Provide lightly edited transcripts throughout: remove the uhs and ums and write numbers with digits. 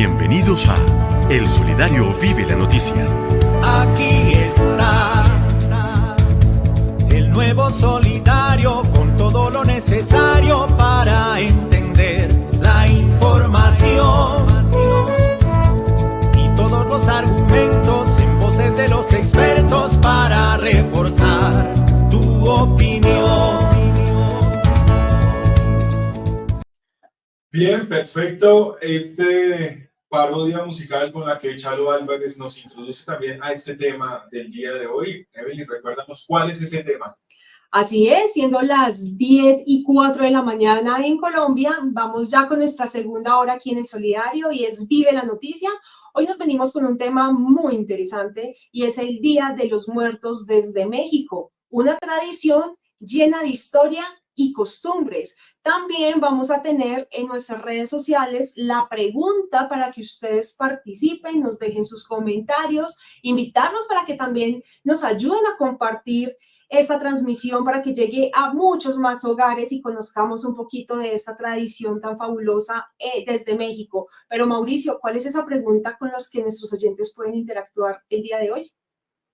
Bienvenidos a El Solidario Vive la Noticia. Aquí está el nuevo Solidario con todo lo necesario para entender la información y todos los argumentos en voces de los expertos para reforzar tu opinión. Bien, perfecto. Parodia musical con la que Chalo Álvarez nos introduce también a este tema del día de hoy. Evelyn, recuérdanos cuál es ese tema. Así es, siendo las 10:04 de la mañana en Colombia, vamos ya con nuestra segunda hora aquí en El Solidario y es Vive la Noticia. Hoy nos venimos con un tema muy interesante y es el Día de los Muertos desde México, una tradición llena de historia y costumbres. También vamos a tener en nuestras redes sociales la pregunta para que ustedes participen, nos dejen sus comentarios, invitarlos para que también nos ayuden a compartir esta transmisión para que llegue a muchos más hogares y conozcamos un poquito de esta tradición tan fabulosa desde México. Pero Mauricio, ¿cuál es esa pregunta con la que nuestros oyentes pueden interactuar el día de hoy?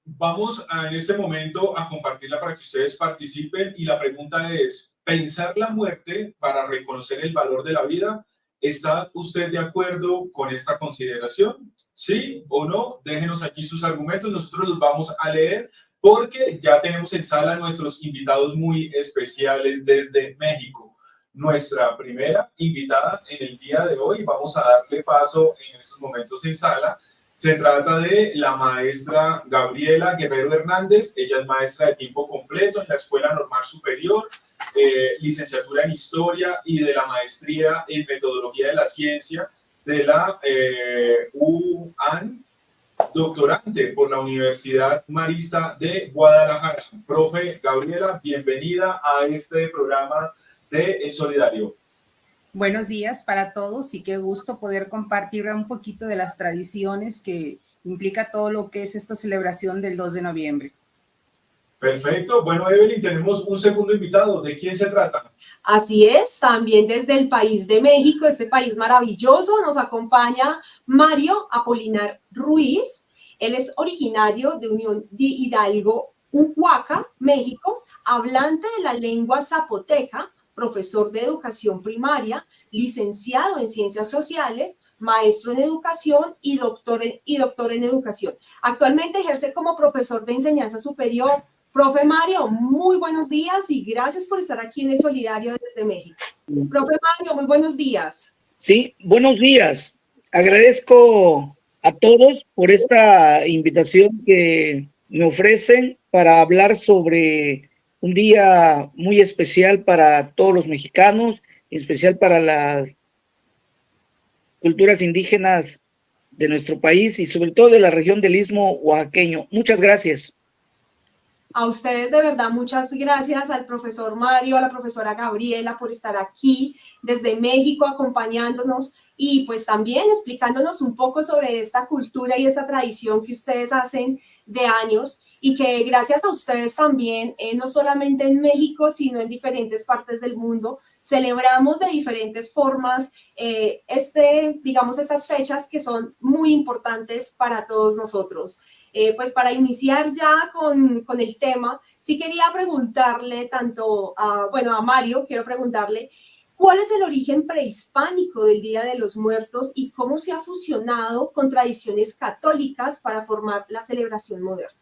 Vamos en este momento a compartirla para que ustedes participen y la pregunta es, ¿pensar la muerte para reconocer el valor de la vida? ¿Está usted de acuerdo con esta consideración? ¿Sí o no? Déjenos aquí sus argumentos, nosotros los vamos a leer porque ya tenemos en sala a nuestros invitados muy especiales desde México. Nuestra primera invitada en el día de hoy, vamos a darle paso en estos momentos en sala. Se trata de la maestra Gabriela Guerrero Hernández. Ella es maestra de tiempo completo en la Escuela Normal Superior, licenciatura en Historia y de la maestría en Metodología de la Ciencia de la UAN, doctorante por la Universidad Marista de Guadalajara. Profe Gabriela, bienvenida a este programa de El Solidario. Buenos días para todos y qué gusto poder compartir un poquito de las tradiciones que implica todo lo que es esta celebración del 2 de noviembre. Perfecto. Bueno, Evelyn, tenemos un segundo invitado. ¿De quién se trata? Así es, también desde el país de México, este país maravilloso, nos acompaña Mario Apolinar Ruiz. Él es originario de Unión de Hidalgo, Huaca, México, hablante de la lengua zapoteca, profesor de educación primaria, licenciado en ciencias sociales, maestro en educación y doctor en educación. Actualmente ejerce como profesor de enseñanza superior. Profe Mario, muy buenos días y gracias por estar aquí en El Solidario desde México. Profe Mario, muy buenos días. Sí, buenos días. Agradezco a todos por esta invitación que me ofrecen para hablar sobre un día muy especial para todos los mexicanos, en especial para las culturas indígenas de nuestro país y sobre todo de la región del Istmo oaxaqueño. Muchas gracias. A ustedes de verdad, muchas gracias al profesor Mario, a la profesora Gabriela por estar aquí desde México acompañándonos y pues también explicándonos un poco sobre esta cultura y esta tradición que ustedes hacen de años y que gracias a ustedes también, no solamente en México, sino en diferentes partes del mundo, celebramos de diferentes formas digamos, estas fechas que son muy importantes para todos nosotros. Pues para iniciar ya con el tema, sí quería preguntarle a Mario, quiero preguntarle, ¿cuál es el origen prehispánico del Día de los Muertos y cómo se ha fusionado con tradiciones católicas para formar la celebración moderna?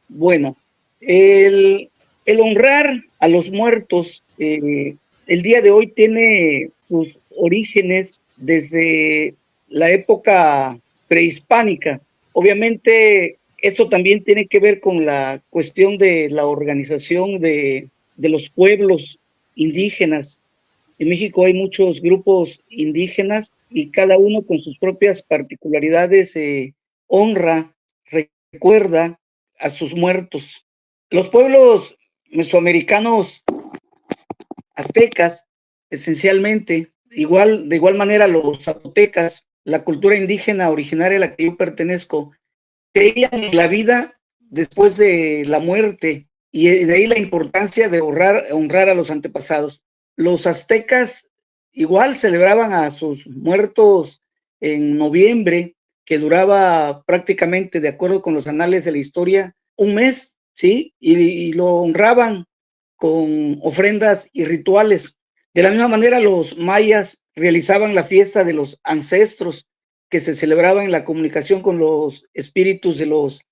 Bueno, el honrar a los muertos, el día de hoy tiene sus orígenes desde la época prehispánica. Obviamente, eso también tiene que ver con la cuestión de la organización de los pueblos indígenas. En México hay muchos grupos indígenas y cada uno con sus propias particularidades honra, recuerda a sus muertos. Los pueblos mesoamericanos aztecas, esencialmente, de igual manera los zapotecas, la cultura indígena originaria a la que yo pertenezco, creían en la vida después de la muerte y de ahí la importancia de honrar a los antepasados. Los aztecas igual celebraban a sus muertos en noviembre, que duraba prácticamente, de acuerdo con los anales de la historia, un mes, ¿sí? Y lo honraban con ofrendas y rituales. De la misma manera, los mayas realizaban la fiesta de los ancestros, que se celebraba en la comunicación con los espíritus de los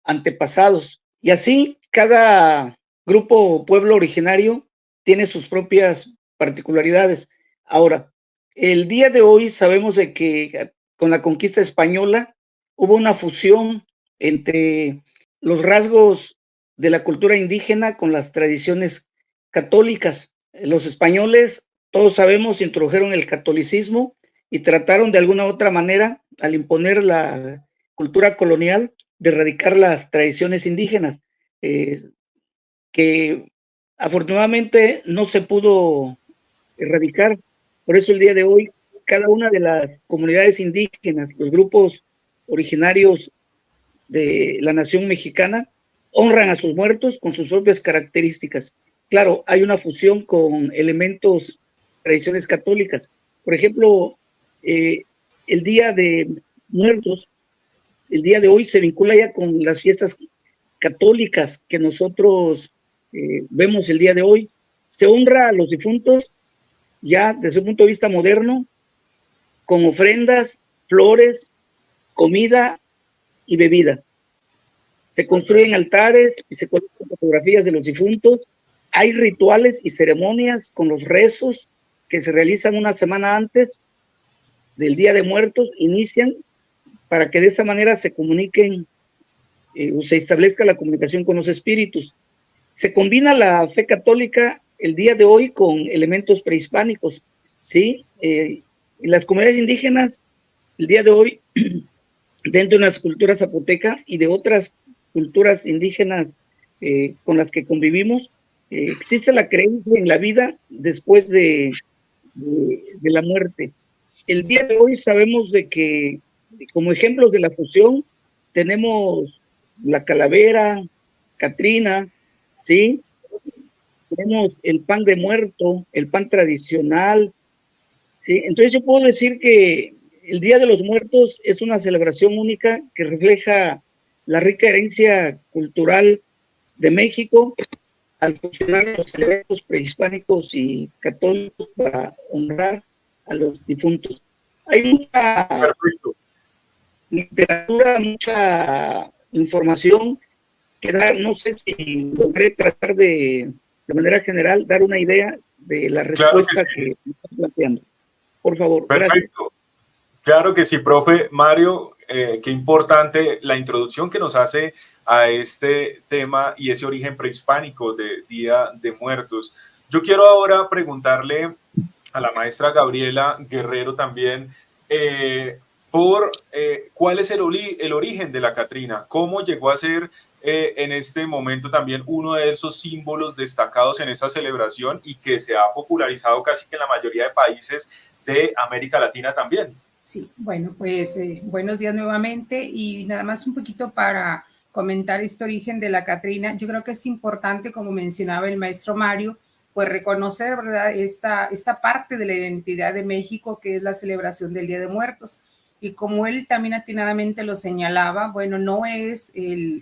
antepasados. Y así, cada grupo o pueblo originario tiene sus propias particularidades. Ahora, el día de hoy sabemos de que con la conquista española hubo una fusión entre los rasgos de la cultura indígena con las tradiciones católicas. Los españoles, todos sabemos, introdujeron el catolicismo y trataron de alguna u otra manera, al imponer la cultura colonial, de erradicar las tradiciones indígenas, que afortunadamente no se pudo erradicar. Por eso el día de hoy, cada una de las comunidades indígenas, los grupos originarios de la nación mexicana, honran a sus muertos con sus propias características. Claro, hay una fusión con elementos, tradiciones católicas. Por ejemplo, el Día de Muertos, el día de hoy se vincula ya con las fiestas católicas que nosotros vemos el día de hoy. Se honra a los difuntos ya desde un punto de vista moderno, con ofrendas, flores, comida y bebida. Se construyen altares y se colocan fotografías de los difuntos. Hay rituales y ceremonias con los rezos que se realizan una semana antes del Día de Muertos, inician para que de esa manera se comuniquen o se establezca la comunicación con los espíritus. Se combina la fe católica el día de hoy con elementos prehispánicos, ¿sí? En las comunidades indígenas, el día de hoy, dentro de las culturas zapoteca y de otras culturas indígenas con las que convivimos, existe la creencia en la vida después de la muerte. El día de hoy sabemos de que, como ejemplos de la fusión, tenemos la calavera, Catrina, ¿sí? Tenemos el pan de muerto, el pan tradicional, ¿sí? Entonces yo puedo decir que el Día de los Muertos es una celebración única que refleja la rica herencia cultural de México al fusionar los elementos prehispánicos y católicos para honrar a los difuntos. Hay mucha literatura, mucha información que da, no sé si logré tratar de manera general, dar una idea de la respuesta que me están planteando. Por favor, perfecto. Gracias. Claro que sí, profe Mario, qué importante la introducción que nos hace a este tema y ese origen prehispánico de Día de Muertos. Yo quiero ahora preguntarle a la maestra Gabriela Guerrero también cuál es el origen de la Catrina, cómo llegó a ser en este momento también uno de esos símbolos destacados en esta celebración y que se ha popularizado casi que en la mayoría de países de América Latina también. Sí, bueno, pues buenos días nuevamente y nada más un poquito para comentar este origen de la Catrina. Yo creo que es importante, como mencionaba el maestro Mario, pues reconocer, ¿verdad?, esta parte de la identidad de México que es la celebración del Día de Muertos. Y como él también atinadamente lo señalaba, bueno, no es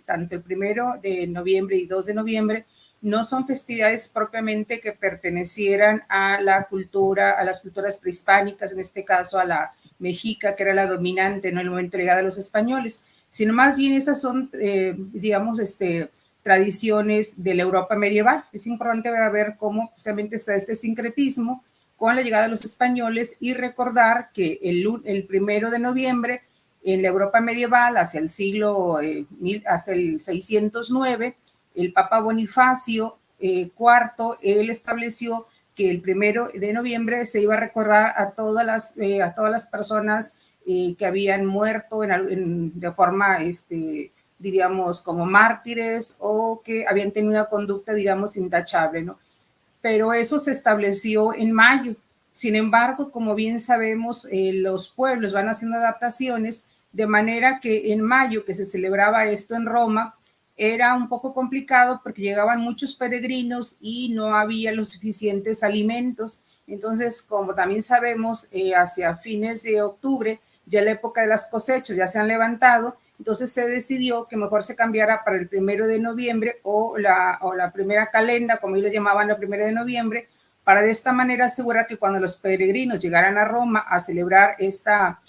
tanto el 1 de noviembre y 2 de noviembre, no son festividades propiamente que pertenecieran a la cultura, a las culturas prehispánicas, en este caso a la mexica, que era la dominante en el momento de llegada de los españoles, sino más bien esas son, digamos, tradiciones de la Europa medieval. Es importante ver cómo precisamente está este sincretismo con la llegada de los españoles y recordar que el 1 de noviembre en la Europa medieval, hacia el siglo, hasta el 609, el Papa Bonifacio IV, él estableció que el 1 de noviembre se iba a recordar a todas las personas que habían muerto de forma, diríamos, como mártires o que habían tenido una conducta, diríamos, intachable, ¿no? Pero eso se estableció en mayo. Sin embargo, como bien sabemos, los pueblos van haciendo adaptaciones, de manera que en mayo, que se celebraba esto en Roma, era un poco complicado porque llegaban muchos peregrinos y no había los suficientes alimentos. Entonces, como también sabemos, hacia fines de octubre ya la época de las cosechas ya se han levantado, entonces se decidió que mejor se cambiara para el 1 de noviembre o la primera calenda, como ellos llamaban, la 1 de noviembre, para de esta manera asegurar que cuando los peregrinos llegaran a Roma a celebrar esta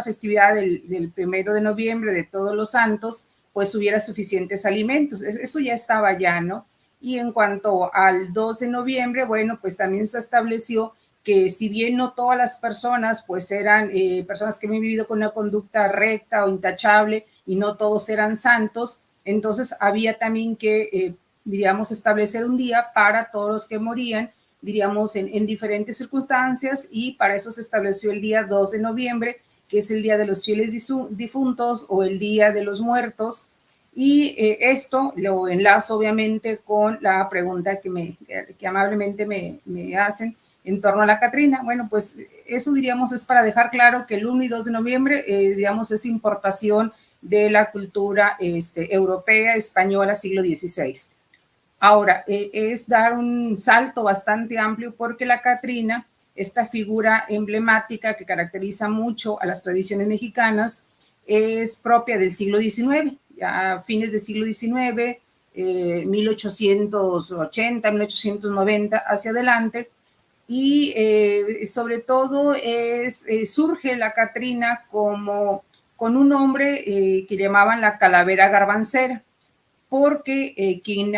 festividad del 1 de noviembre de Todos los Santos, pues hubiera suficientes alimentos. Eso ya estaba ya, ¿no? Y en cuanto al 2 de noviembre, bueno, pues también se estableció que si bien no todas las personas, pues eran personas que habían vivido con una conducta recta o intachable y no todos eran santos, entonces había también que, diríamos, establecer un día para todos los que morían, diríamos, en diferentes circunstancias, y para eso se estableció el día 2 de noviembre, que es el Día de los Fieles Difuntos o el Día de los Muertos. Y esto lo enlazo obviamente con la pregunta que amablemente me hacen en torno a la Catrina. Bueno, pues eso diríamos es para dejar claro que el 1 y 2 de noviembre, digamos, es importación de la cultura europea, española, siglo XVI. Ahora, es dar un salto bastante amplio porque la Catrina, esta figura emblemática que caracteriza mucho a las tradiciones mexicanas, es propia del siglo XIX, ya a fines del siglo XIX, 1880, 1890 hacia adelante, y sobre todo surge la Catrina como con un nombre que llamaban la calavera garbancera, porque quien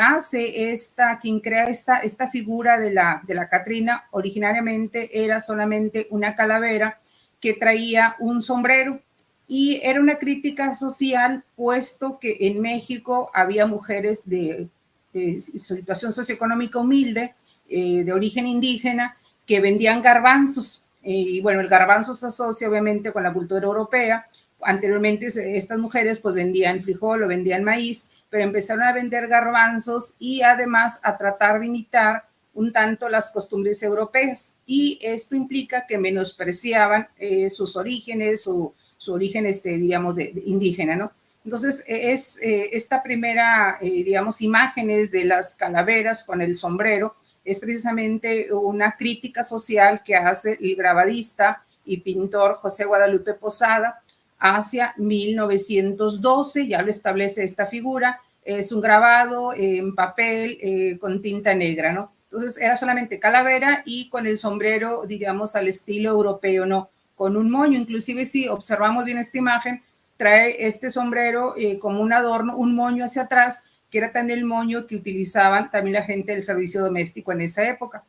crea esta figura de la Catrina originariamente era solamente una calavera que traía un sombrero, y era una crítica social, puesto que en México había mujeres de situación socioeconómica humilde, de origen indígena, que vendían garbanzos. Y bueno, el garbanzo se asocia obviamente con la cultura europea. Anteriormente estas mujeres pues vendían frijol o vendían maíz, pero empezaron a vender garbanzos y además a tratar de imitar un tanto las costumbres europeas. Y esto implica que menospreciaban sus orígenes, su origen, digamos, de indígena, ¿no? Entonces, esta primera, digamos, imágenes de las calaveras con el sombrero es precisamente una crítica social que hace el grabadista y pintor José Guadalupe Posada hacia 1912, ya lo establece esta figura, es un grabado en papel con tinta negra, ¿no? Entonces, era solamente calavera y con el sombrero, diríamos, al estilo europeo, ¿no? Con un moño, inclusive si observamos bien esta imagen, trae este sombrero como un adorno, un moño hacia atrás, que era también el moño que utilizaban también la gente del servicio doméstico en esa época.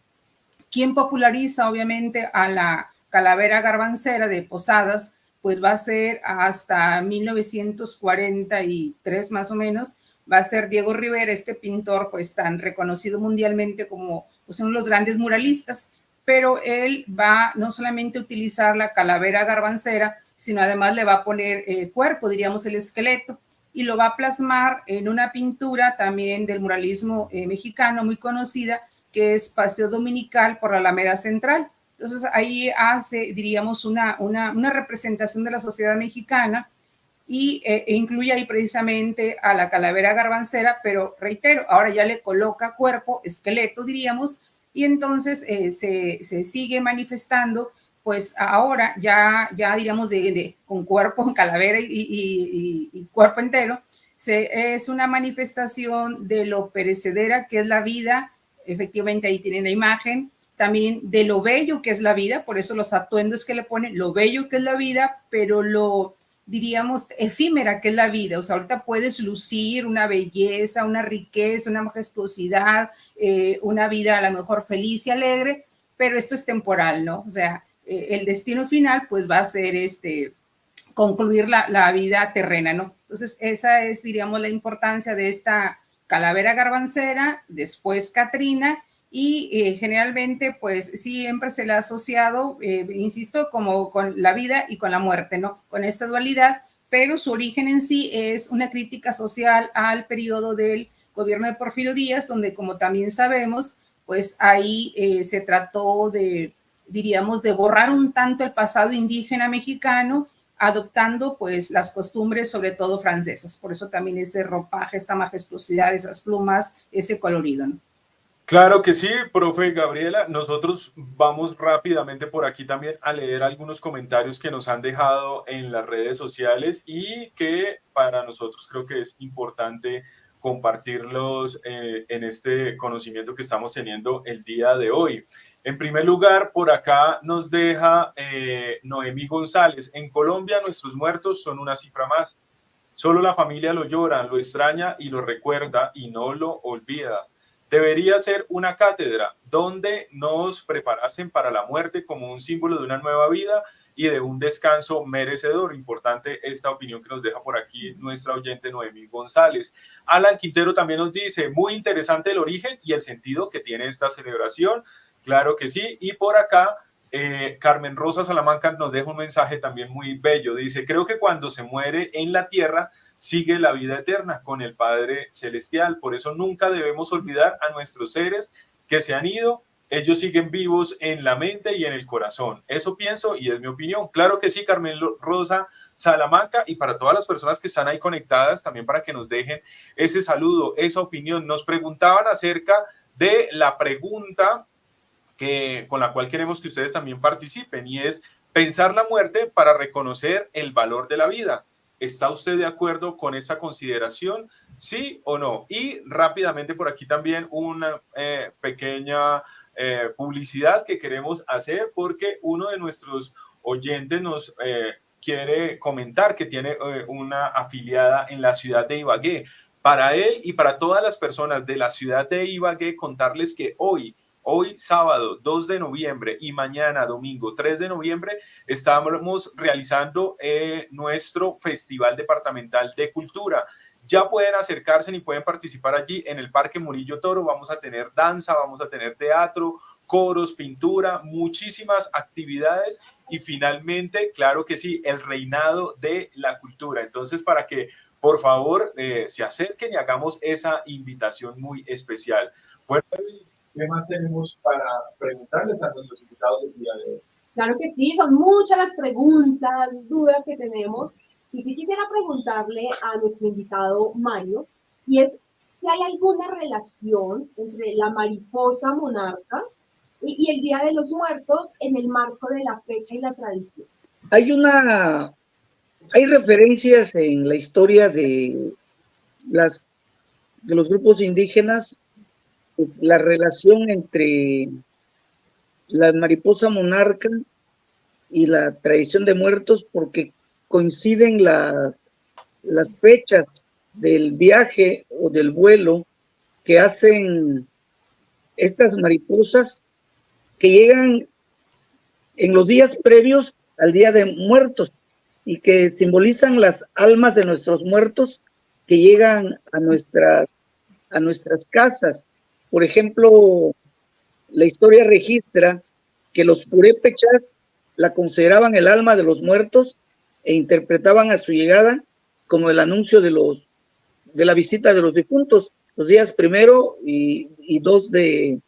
Quien populariza obviamente a la calavera garbancera de Posadas, pues va a ser hasta 1943 más o menos, va a ser Diego Rivera, este pintor pues tan reconocido mundialmente como pues, uno de los grandes muralistas, pero él va no solamente a utilizar la calavera garbancera, sino además le va a poner cuerpo, diríamos el esqueleto, y lo va a plasmar en una pintura también del muralismo mexicano muy conocida, que es Paseo Dominical por la Alameda Central. Entonces ahí hace, diríamos, una representación de la sociedad mexicana y incluye ahí precisamente a la calavera garbancera, pero reitero, ahora ya le coloca cuerpo, esqueleto, diríamos, y entonces se sigue manifestando, pues ahora ya diríamos con cuerpo, calavera y cuerpo entero, es una manifestación de lo perecedera que es la vida, efectivamente ahí tienen la imagen, también de lo bello que es la vida, por eso los atuendos que le ponen, lo bello que es la vida, pero lo, diríamos, efímera que es la vida. O sea, ahorita puedes lucir una belleza, una riqueza, una majestuosidad, una vida a lo mejor feliz y alegre, pero esto es temporal, ¿no? O sea, el destino final pues va a ser concluir la vida terrena, ¿no? Entonces, esa es, diríamos, la importancia de esta calavera garbancera, después Catrina, y generalmente pues siempre se le ha asociado, insisto, como con la vida y con la muerte, ¿no? Con esta dualidad, pero su origen en sí es una crítica social al periodo del gobierno de Porfirio Díaz, donde como también sabemos, pues ahí se trató de, diríamos, de borrar un tanto el pasado indígena mexicano, adoptando pues las costumbres sobre todo francesas. Por eso también ese ropaje, esta majestuosidad, esas plumas, ese colorido, ¿no? Claro que sí, profe Gabriela. Nosotros vamos rápidamente por aquí también a leer algunos comentarios que nos han dejado en las redes sociales y que para nosotros creo que es importante compartirlos en este conocimiento que estamos teniendo el día de hoy. En primer lugar, por acá nos deja Noemí González. En Colombia nuestros muertos son una cifra más. Solo la familia lo llora, lo extraña y lo recuerda y no lo olvida. Debería ser una cátedra donde nos preparasen para la muerte como un símbolo de una nueva vida y de un descanso merecedor. Importante esta opinión que nos deja por aquí nuestra oyente Noemí González. Alan Quintero también nos dice, muy interesante el origen y el sentido que tiene esta celebración. Claro que sí. Y por acá, Carmen Rosa Salamanca nos deja un mensaje también muy bello. Dice, creo que cuando se muere en la tierra, sigue la vida eterna con el Padre Celestial. Por eso nunca debemos olvidar a nuestros seres que se han ido. Ellos siguen vivos en la mente y en el corazón. Eso pienso y es mi opinión. Claro que sí, Carmen Rosa Salamanca, y para todas las personas que están ahí conectadas, también para que nos dejen ese saludo, esa opinión. Nos preguntaban acerca de la pregunta con la cual queremos que ustedes también participen, y es pensar la muerte para reconocer el valor de la vida. ¿Está usted de acuerdo con esta consideración? ¿Sí o no? Y rápidamente por aquí también una pequeña publicidad que queremos hacer, porque uno de nuestros oyentes nos quiere comentar que tiene una afiliada en la ciudad de Ibagué. Para él y para todas las personas de la ciudad de Ibagué, contarles que hoy sábado 2 de noviembre y mañana domingo 3 de noviembre estamos realizando nuestro Festival Departamental de Cultura. Ya pueden acercarse y pueden participar allí en el Parque Murillo Toro. Vamos a tener danza, vamos a tener teatro, coros, pintura, muchísimas actividades y finalmente, claro que sí, el reinado de la cultura. Entonces, para que por favor se acerquen y hagamos esa invitación muy especial. Bueno, ¿qué más tenemos para preguntarles a nuestros invitados el día de hoy? Claro que sí, son muchas las preguntas, dudas que tenemos. Y sí quisiera preguntarle a nuestro invitado Mario, y es si hay alguna relación entre la mariposa monarca y el Día de los Muertos en el marco de la fecha y la tradición. Hay referencias en la historia de los grupos indígenas, la relación entre la mariposa monarca y la tradición de muertos, porque coinciden las fechas del viaje o del vuelo que hacen estas mariposas, que llegan en los días previos al Día de Muertos y que simbolizan las almas de nuestros muertos que llegan a nuestras casas. Por ejemplo, la historia registra que los purépechas la consideraban el alma de los muertos e interpretaban a su llegada como el anuncio de la visita de los difuntos, los días 1 y 2 de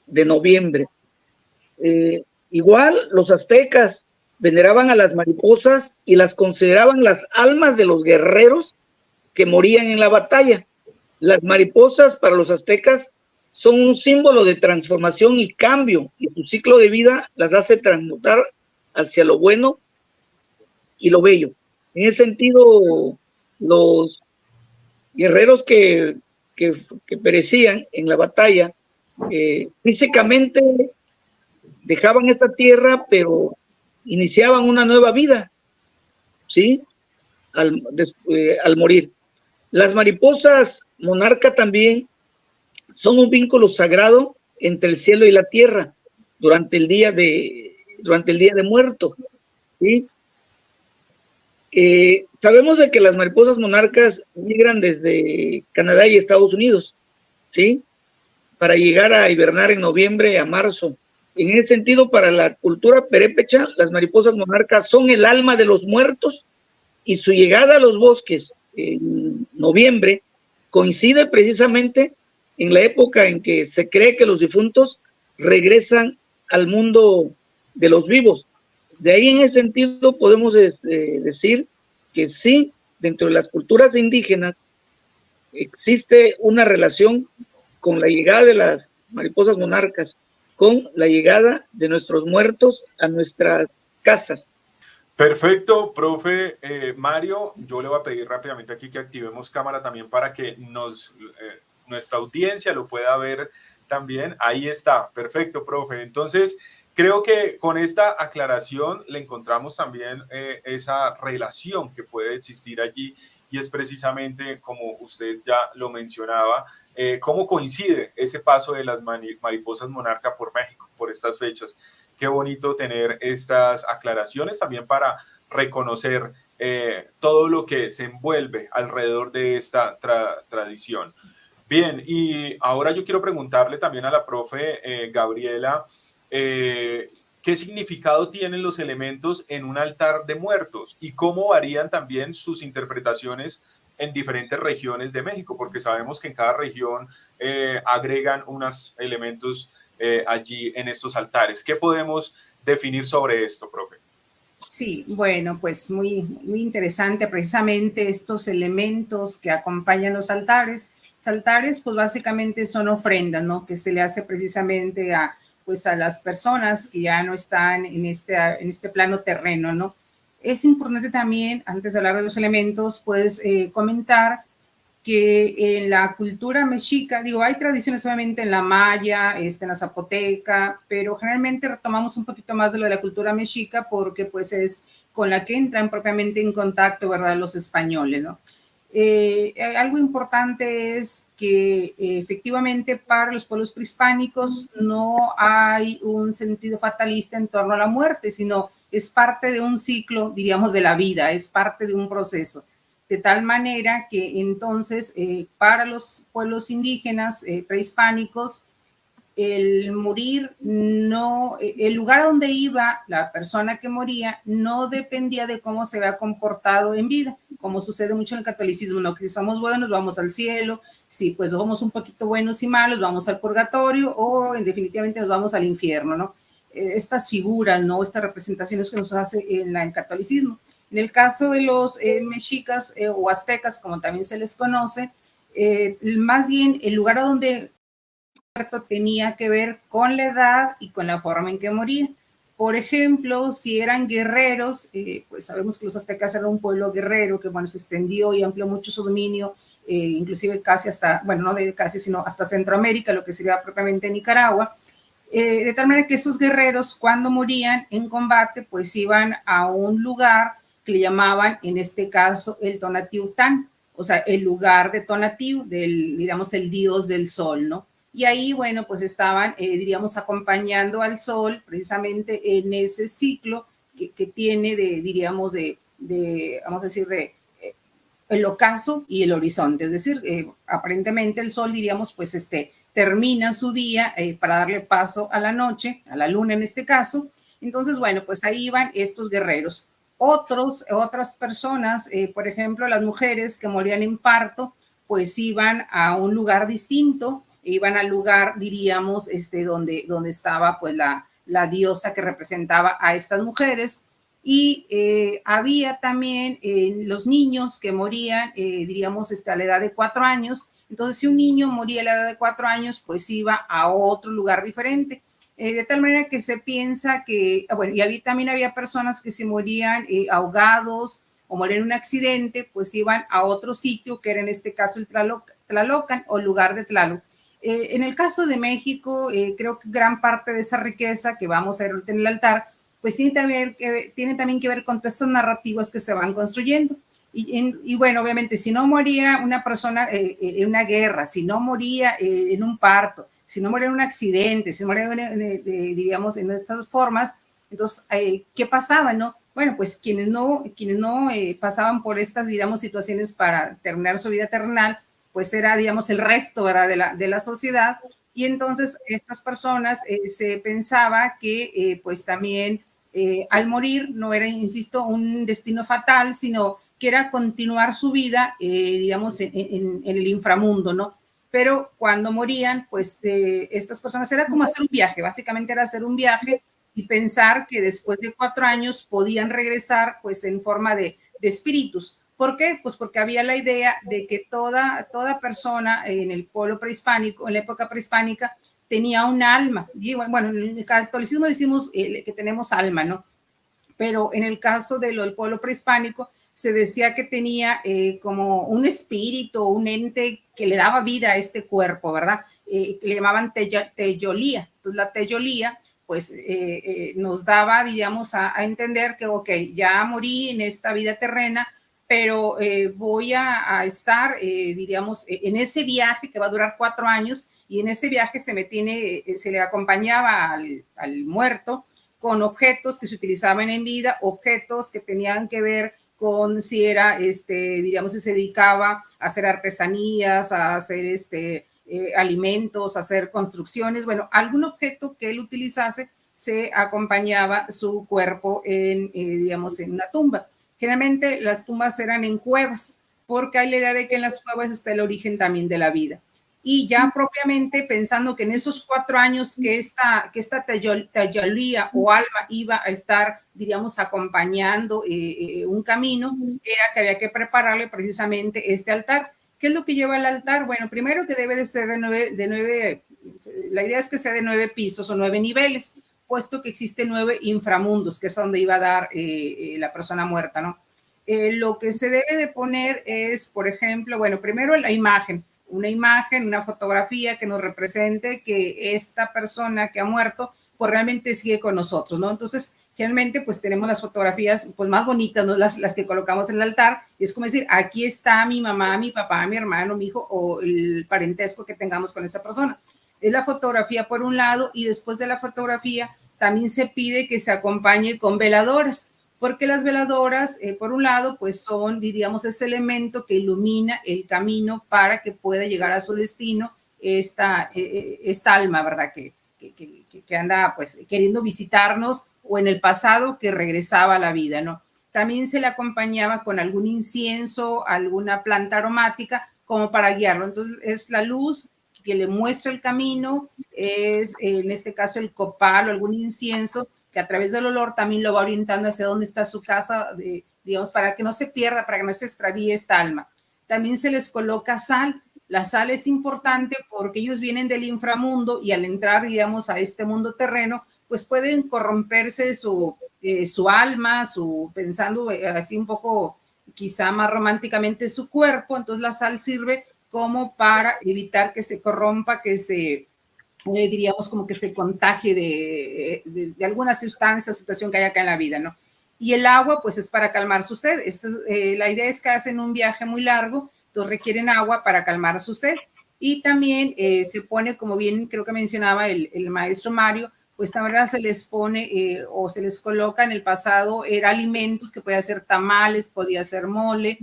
noviembre. Igual los aztecas veneraban a las mariposas y las consideraban las almas de los guerreros que morían en la batalla. Las mariposas para los aztecas son un símbolo de transformación y cambio, y su ciclo de vida las hace transmutar hacia lo bueno y lo bello. En ese sentido, los guerreros que perecían en la batalla, físicamente dejaban esta tierra, pero iniciaban una nueva vida, ¿sí? Al morir. Las mariposas monarca también son un vínculo sagrado entre el cielo y la tierra durante el día de muerto, ¿sí? Sabemos de que las mariposas monarcas migran desde Canadá y Estados Unidos, ¿sí? Para llegar a hibernar en noviembre a marzo. En ese sentido, para la cultura perépecha, las mariposas monarcas son el alma de los muertos, y su llegada a los bosques en noviembre coincide precisamente en la época en que se cree que los difuntos regresan al mundo de los vivos. De ahí, en ese sentido, podemos decir que sí, dentro de las culturas indígenas existe una relación con la llegada mariposas monarcas, con la llegada de nuestros muertos a nuestras casas. Perfecto, profe Mario. Yo le voy a pedir rápidamente aquí que activemos cámara también para que nuestra audiencia lo pueda ver también. Ahí está, perfecto, profe. Entonces, creo que con esta aclaración le encontramos también esa relación que puede existir allí, y es precisamente, como usted ya lo mencionaba, cómo coincide ese paso de las mariposas monarca por México, por estas fechas. Qué bonito tener estas aclaraciones también para reconocer todo lo que se envuelve alrededor de esta tradición. Bien, y ahora yo quiero preguntarle también a la profe Gabriela, ¿qué significado tienen los elementos en un altar de muertos y cómo varían también sus interpretaciones en diferentes regiones de México? Porque sabemos que en cada región agregan unos elementos allí en estos altares. ¿Qué podemos definir sobre esto, profe? Sí, bueno, pues muy, muy interesante precisamente estos elementos que acompañan los altares. Los altares, pues básicamente son ofrendas, ¿no? Que se le hace precisamente a las personas que ya no están en este plano terreno, ¿no? Es importante también, antes de hablar de los elementos, pues comentar que en la cultura mexica, digo, hay tradiciones obviamente en la maya, en la zapoteca, pero generalmente retomamos un poquito más de lo de la cultura mexica porque pues es con la que entran propiamente en contacto, ¿verdad?, los españoles, ¿no? Algo importante es que efectivamente para los pueblos prehispánicos no hay un sentido fatalista en torno a la muerte, sino es parte de un ciclo, diríamos, de la vida, es parte de un proceso. De tal manera que entonces para los pueblos indígenas prehispánicos, el morir no, el lugar a donde iba la persona que moría no dependía de cómo se había comportado en vida, como sucede mucho en el catolicismo, ¿no? Que si somos buenos vamos al cielo, si pues somos un poquito buenos y malos vamos al purgatorio o definitivamente nos vamos al infierno, ¿no? Estas figuras, ¿no? Estas representaciones que nos hace en el catolicismo. En el caso de los mexicas o aztecas, como también se les conoce, más bien el lugar a donde tenía que ver con la edad y con la forma en que moría. Por ejemplo, si eran guerreros, pues sabemos que los aztecas eran un pueblo guerrero que, bueno, se extendió y amplió mucho su dominio, inclusive casi hasta, bueno, no de casi, sino hasta Centroamérica, lo que sería propiamente Nicaragua. De tal manera que esos guerreros, cuando morían en combate, pues iban a un lugar que le llamaban, en este caso, el Tonatiuhtán, o sea, el lugar de Tonatiuh, digamos, el dios del sol, ¿no? Y ahí, bueno, pues estaban, diríamos, acompañando al sol precisamente en ese ciclo que tiene diríamos, vamos a decir, el ocaso y el horizonte. Es decir, aparentemente el sol, diríamos, pues termina su día para darle paso a la noche, a la luna en este caso. Entonces, bueno, pues ahí iban estos guerreros. Otras personas, por ejemplo, las mujeres que morían en parto, pues iban a un lugar distinto, iban al lugar, diríamos, donde estaba pues la diosa que representaba a estas mujeres. Y había también los niños que morían, diríamos, a la edad de 4 años. Entonces, si un niño moría a la edad de 4 años, pues iba a otro lugar diferente. De tal manera que se piensa que, bueno, y también había personas que se morían ahogados o morían en un accidente, pues iban a otro sitio, que era en este caso el Tlalocan o lugar de Tlaloc. En el caso de México, creo que gran parte de esa riqueza que vamos a ver en el altar, pues tiene también que ver con todas estas narrativas que se van construyendo. Y bueno, obviamente, si no moría una persona en una guerra, si no moría en un parto, si no moría en un accidente, si no moría, diríamos, en estas formas, entonces, ¿qué pasaba, no? Bueno, pues quienes no pasaban por estas, digamos, situaciones para terminar su vida terrenal, pues era, digamos, el resto, ¿verdad?, de la sociedad. Y entonces estas personas se pensaba que pues también al morir no era, insisto, un destino fatal, sino que era continuar su vida, digamos, en el inframundo, ¿no? Pero cuando morían, pues estas personas era como hacer un viaje, básicamente era hacer un viaje y pensar que después de 4 años podían regresar pues en forma de espíritus. ¿Por qué? Pues porque había la idea de que toda persona en el pueblo prehispánico, en la época prehispánica, tenía un alma. Y bueno, en el catolicismo decimos que tenemos alma, ¿no? Pero en el caso del pueblo prehispánico se decía que tenía como un espíritu, un ente que le daba vida a este cuerpo, ¿verdad? Que le llamaban teyolía. Entonces la teyolía pues nos daba, digamos, a entender que, ok, ya morí en esta vida terrena, pero voy a estar, diríamos, en ese viaje que va a durar 4 años, y en ese viaje se le acompañaba al muerto con objetos que se utilizaban en vida, objetos que tenían que ver con si era, diríamos, si se dedicaba a hacer artesanías, a hacer alimentos, a hacer construcciones, bueno, algún objeto que él utilizase se acompañaba su cuerpo digamos, en una tumba. Generalmente las tumbas eran en cuevas, porque hay la idea de que en las cuevas está el origen también de la vida. Y ya propiamente pensando que en esos 4 años que esta teyolía o alma iba a estar, diríamos, acompañando un camino, era que había que prepararle precisamente este altar. ¿Qué es lo que lleva el altar? Bueno, primero que debe de ser de 9, la idea es que sea de 9 pisos o 9 niveles, puesto que existen 9 inframundos, que es donde iba a dar la persona muerta, ¿no? Lo que se debe de poner es, por ejemplo, bueno, primero la imagen, una fotografía que nos represente que esta persona que ha muerto, pues realmente sigue con nosotros, ¿no? Entonces, generalmente, pues tenemos las fotografías pues más bonitas, ¿no? Las que colocamos en el altar, y es como decir, aquí está mi mamá, mi papá, mi hermano, mi hijo, o el parentesco que tengamos con esa persona. Es la fotografía por un lado, y después de la fotografía también se pide que se acompañe con veladoras, porque las veladoras, por un lado, pues son, diríamos, ese elemento que ilumina el camino para que pueda llegar a su destino esta alma, ¿verdad? Que anda, pues, queriendo visitarnos, o en el pasado que regresaba a la vida, ¿no? También se le acompañaba con algún incienso, alguna planta aromática, como para guiarlo. Entonces, es la luz que le muestra el camino, es en este caso el copal o algún incienso, que a través del olor también lo va orientando hacia dónde está su casa, digamos, para que no se pierda, para que no se extravíe esta alma. También se les coloca sal. La sal es importante porque ellos vienen del inframundo, y al entrar, digamos, a este mundo terreno, pues pueden corromperse su alma, pensando así un poco quizá más románticamente su cuerpo. Entonces la sal sirve como para evitar que se corrompa, que se, diríamos, como que se contagie de alguna sustancia o situación que hay acá en la vida, ¿no? Y el agua, pues, es para calmar su sed. La idea es que hacen un viaje muy largo, entonces requieren agua para calmar su sed. Y también se pone, como bien creo que mencionaba el maestro Mario, pues también se les pone o se les coloca, en el pasado era alimentos, que podía ser tamales, podía ser mole,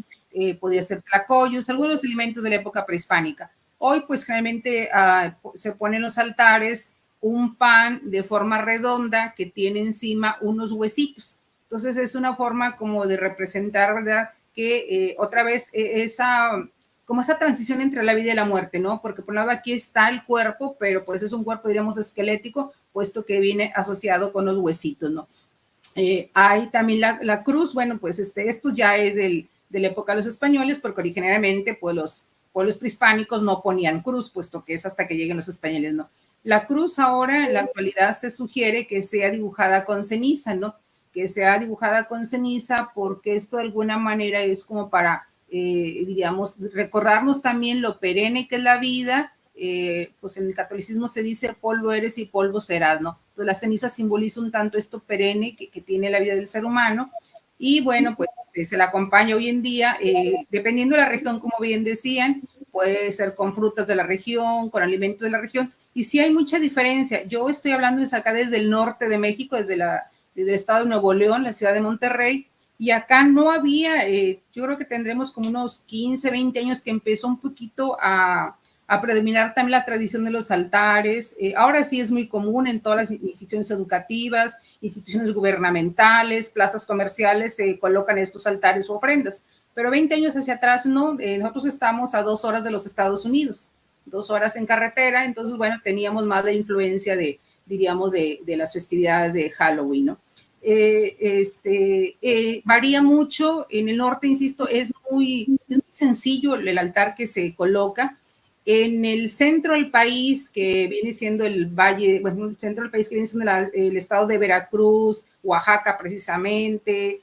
podía ser tlacoyos, algunos alimentos de la época prehispánica. Hoy, pues, generalmente se ponen en los altares un pan de forma redonda que tiene encima unos huesitos. Entonces es una forma como de representar, ¿verdad?, que otra vez como esa transición entre la vida y la muerte, ¿no? Porque por un lado aquí está el cuerpo, pero pues es un cuerpo, diríamos, esquelético, puesto que viene asociado con los huesitos, ¿no? Hay también la cruz. Bueno, pues esto ya es de la época de los españoles, porque originariamente pues los pueblos prehispánicos no ponían cruz, puesto que es hasta que lleguen los españoles, ¿no? La cruz ahora, en la actualidad, se sugiere que sea dibujada con ceniza, ¿no? Que sea dibujada con ceniza, porque esto de alguna manera es como para, diríamos, recordarnos también lo perenne que es la vida. Pues en el catolicismo se dice polvo eres y polvo serás, ¿no? Entonces la ceniza simboliza un tanto esto perenne que tiene la vida del ser humano. Y bueno, pues se la acompaña hoy en día, dependiendo de la región, como bien decían, puede ser con frutas de la región, con alimentos de la región, y sí hay mucha diferencia. Yo estoy hablando acá desde el norte de México, desde el estado de Nuevo León, la ciudad de Monterrey, y acá no había, yo creo que tendremos como unos 15, 20 años que empezó un poquito a predominar también la tradición de los altares. Ahora sí es muy común en todas las instituciones educativas, instituciones gubernamentales, plazas comerciales, se colocan estos altares o ofrendas, pero 20 años hacia atrás no. Nosotros estamos a 2 horas de los Estados Unidos, 2 horas en carretera, entonces bueno, teníamos más la influencia diríamos, de las festividades de Halloween, ¿no? Varía mucho. En el norte, insisto, es muy sencillo el altar que se coloca. En el centro del país, que viene siendo el valle, bueno, el centro del país que viene siendo el estado de Veracruz, Oaxaca precisamente,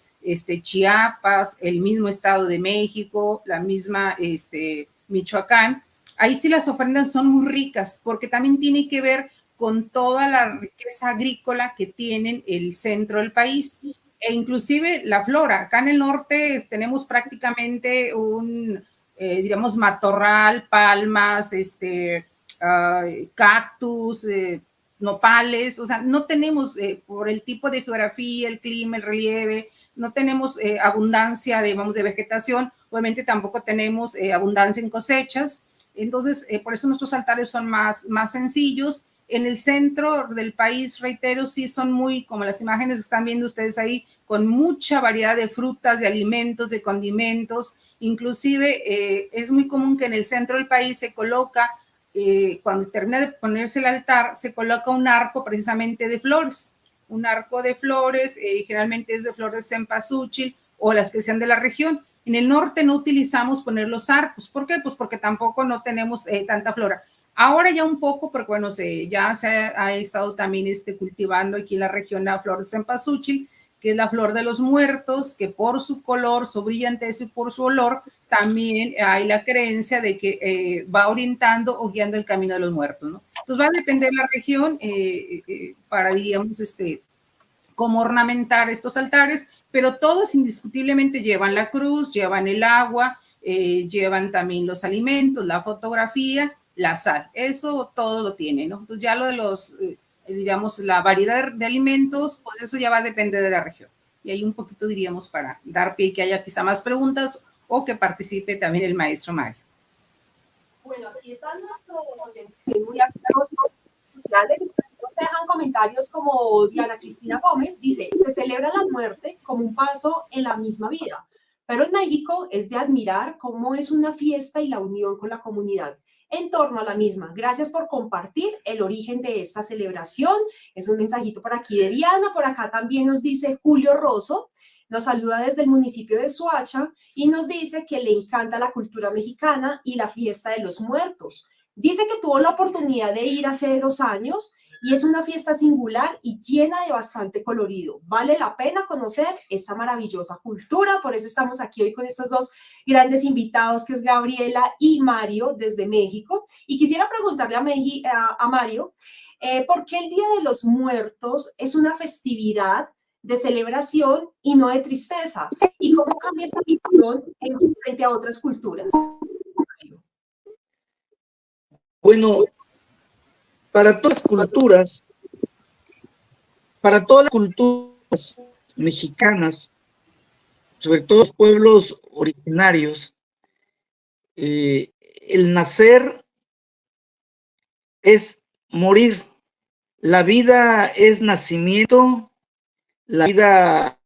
Chiapas, el mismo estado de México, la misma Michoacán, ahí sí las ofrendas son muy ricas, porque también tiene que ver con toda la riqueza agrícola que tienen el centro del país, e inclusive la flora. Acá en el norte tenemos prácticamente un digamos, matorral, palmas, cactus, nopales, o sea, no tenemos, por el tipo de geografía, el clima, el relieve, no tenemos abundancia, digamos, de vegetación, obviamente tampoco tenemos abundancia en cosechas, entonces, por eso nuestros altares son más sencillos. En el centro del país, reitero, sí son muy, como las imágenes que están viendo ustedes ahí, con mucha variedad de frutas, de alimentos, de condimentos. Inclusive es muy común que en el centro del país se coloca, cuando termina de ponerse el altar, se coloca un arco precisamente de flores. Un arco de flores, generalmente es de flores de cempasúchil o las que sean de la región. En el norte no utilizamos poner los arcos. ¿Por qué? Pues porque tampoco no tenemos tanta flora. Ahora ya un poco, porque bueno, ya se ha estado también cultivando aquí en la región la flor de cempasúchil, que es la flor de los muertos, que por su color, su brillantez y por su olor, también hay la creencia de que va orientando o guiando el camino de los muertos, ¿no? Entonces va a depender la región para, digamos, cómo ornamentar estos altares, pero todos indiscutiblemente llevan la cruz, llevan el agua, llevan también los alimentos, la fotografía, la sal, eso todo lo tiene, ¿no? Entonces ya lo de los, digamos, la variedad de alimentos, pues eso ya va a depender de la región. Y ahí un poquito diríamos para dar pie que haya quizá más preguntas o que participe también el maestro Mario. Bueno, aquí están nuestros oyentes muy activos sociales. Nos dejan comentarios como Diana Cristina Gómez, dice, se celebra la muerte como un paso en la misma vida, pero en México es de admirar cómo es una fiesta y la unión con la comunidad en torno a la misma. Gracias por compartir el origen de esta celebración. Es un mensajito por aquí de Diana. Por acá también nos dice Julio Rosso, nos saluda desde el municipio de Soacha y nos dice que le encanta la cultura mexicana y la fiesta de los muertos. Dice que tuvo la oportunidad de ir hace 2 años y es una fiesta singular y llena de bastante colorido. Vale la pena conocer esta maravillosa cultura, por eso estamos aquí hoy con estos 2 grandes invitados, que es Gabriela y Mario desde México. Y quisiera preguntarle a Mario, ¿por qué el Día de los Muertos es una festividad de celebración y no de tristeza? ¿Y cómo cambia esta visión frente a otras culturas? Bueno, para todas las culturas mexicanas, sobre todo los pueblos originarios, el nacer es morir. La vida es nacimiento, la vida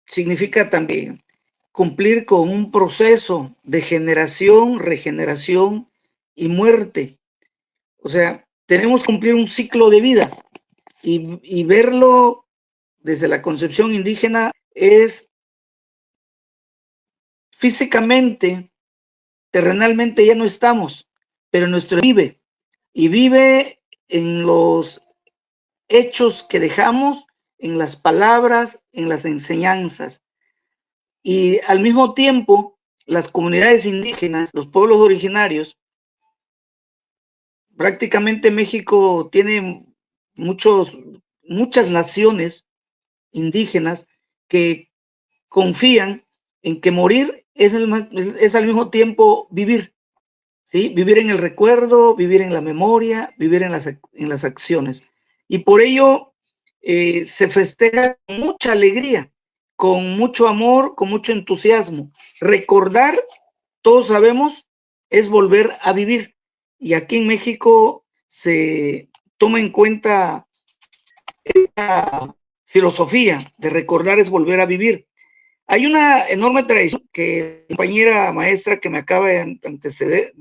significa también cumplir con un proceso de generación, regeneración y muerte. O sea, tenemos que cumplir un ciclo de vida y verlo desde la concepción indígena es físicamente, terrenalmente ya no estamos, pero nuestro vive y vive en los hechos que dejamos, en las palabras, en las enseñanzas. Y al mismo tiempo, las comunidades indígenas, los pueblos originarios, prácticamente México tiene muchas naciones indígenas que confían en que morir es al mismo tiempo vivir, ¿sí? Vivir en el recuerdo, vivir en la memoria, vivir en las acciones. Y por ello se festeja con mucha alegría, con mucho amor, con mucho entusiasmo. Recordar, todos sabemos, es volver a vivir. Y aquí en México se toma en cuenta esta filosofía de recordar es volver a vivir. Hay una enorme tradición que la compañera maestra que me acaba de anteceder,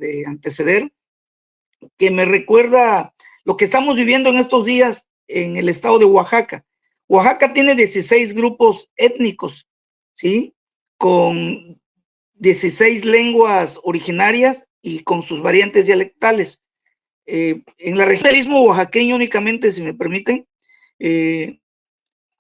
que me recuerda lo que estamos viviendo en estos días en el estado de Oaxaca. Oaxaca tiene 16 grupos étnicos, ¿sí? Con 16 lenguas originarias y con sus variantes dialectales. En la región del Istmo oaxaqueño únicamente, si me permiten,